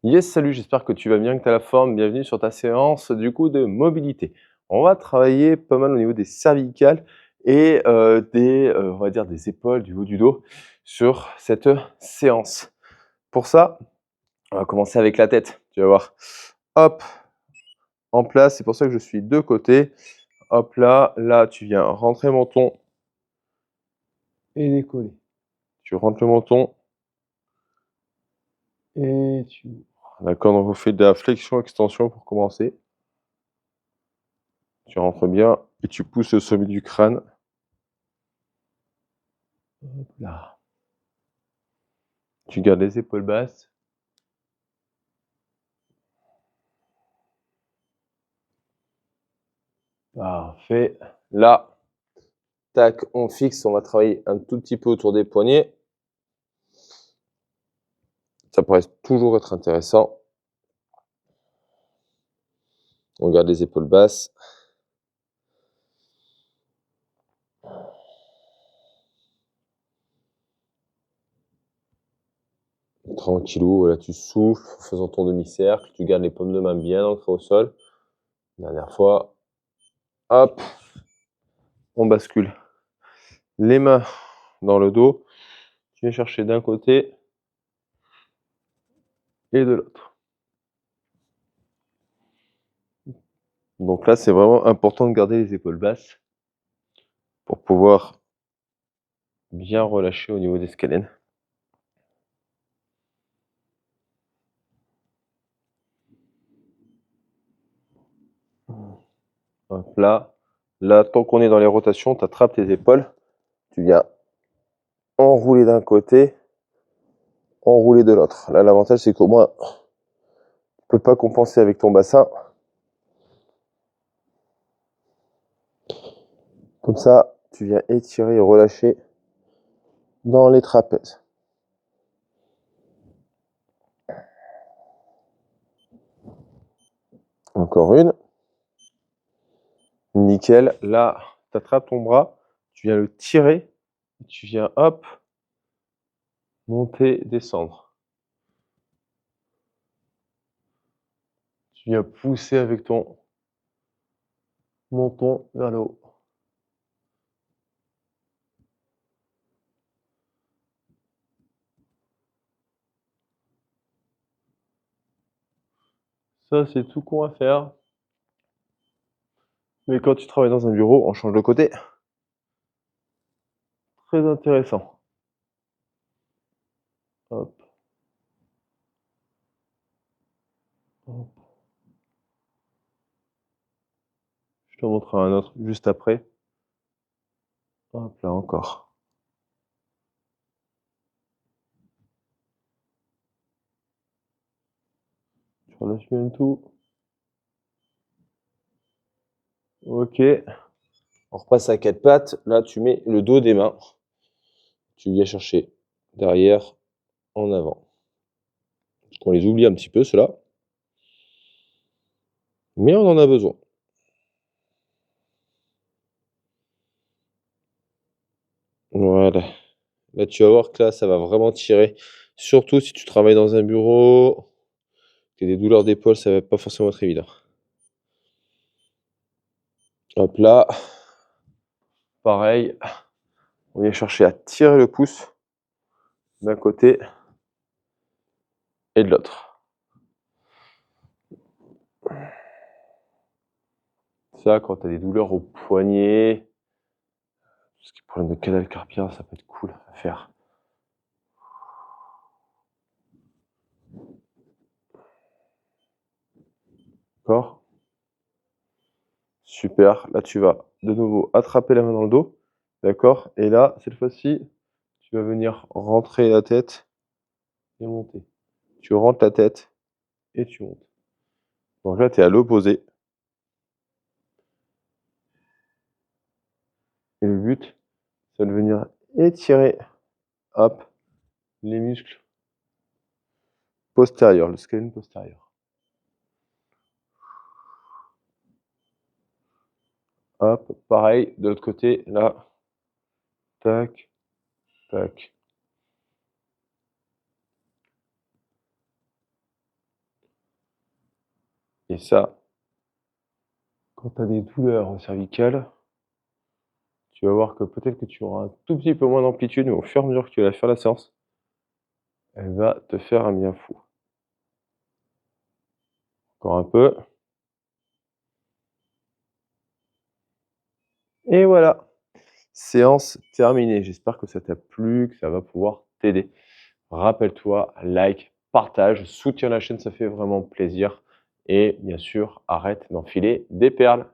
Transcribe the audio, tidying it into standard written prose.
Yes, salut, j'espère que tu vas bien, que tu as la forme. Bienvenue sur ta séance du coup de mobilité. On va travailler pas mal au niveau des cervicales et on va dire des épaules, du haut du dos sur cette séance. Pour ça, on va commencer avec la tête. Tu vas voir. Hop, en place. C'est pour ça que je suis de côté. Hop là, là, tu viens rentrer le menton et décoller. Tu rentres le menton et tu ouvres. D'accord, donc on fait de la flexion-extension pour commencer. Tu rentres bien et tu pousses le sommet du crâne. Hop là. Tu gardes les épaules basses. Parfait. Là, tac, on fixe. On va travailler un tout petit peu autour des poignets. Ça pourrait toujours être intéressant. On garde les épaules basses. Tranquillou, voilà, tu souffles en faisant ton demi-cercle. Tu gardes les paumes de main bien ancrées au sol. Dernière fois. Hop. On bascule. Les mains dans le dos. Tu viens chercher d'un côté et de l'autre. Donc là, c'est vraiment important de garder les épaules basses pour pouvoir bien relâcher au niveau des scalènes. Hop là. Là, tant qu'on est dans les rotations, tu attrapes tes épaules. Tu viens enrouler d'un côté, enrouler de l'autre. Là, l'avantage, c'est qu'au moins, tu ne peux pas compenser avec ton bassin. Comme ça, tu viens étirer et relâcher dans les trapèzes. Encore une. Nickel. Là, tu attrapes ton bras, tu viens le tirer, et tu viens, hop, monter, descendre. Tu viens pousser avec ton menton vers le haut. Ça, c'est tout qu'on va faire. Mais quand tu travailles dans un bureau, on change de côté. Très intéressant. Hop. Hop. Je te montrerai un autre juste après. Hop là, encore. Tu relâches bien tout. Ok. On repasse à quatre pattes. Là, tu mets le dos des mains. Tu viens chercher derrière, en avant. On les oublie un petit peu, ceux-là. Mais on en a besoin. Voilà. Là, tu vas voir que là, ça va vraiment tirer. Surtout si tu travailles dans un bureau, que tu as des douleurs d'épaule, ça va pas forcément être évident. Hop là. Pareil. On vient chercher à tirer le pouce d'un côté et de l'autre. Ça, quand tu as des douleurs au poignet, tout ce qui est problème de canal carpien, ça peut être cool à faire. D'accord? Super. Là, tu vas de nouveau attraper la main dans le dos. D'accord? Et là, cette fois-ci, tu vas venir rentrer la tête et monter. Tu rentres la tête et tu montes. Donc là, tu es à l'opposé. Et le but, c'est de venir étirer, hop, les muscles postérieurs, le scalène postérieur. Hop, pareil, de l'autre côté, là, tac, tac. Et ça, quand tu as des douleurs cervicales, tu vas voir que peut-être que tu auras un tout petit peu moins d'amplitude, mais au fur et à mesure que tu vas faire la séance, elle va te faire un bien fou. Encore un peu. Et voilà, séance terminée. J'espère que ça t'a plu, que ça va pouvoir t'aider. Rappelle-toi, like, partage, soutiens la chaîne, ça fait vraiment plaisir. Et bien sûr, arrête d'enfiler des perles.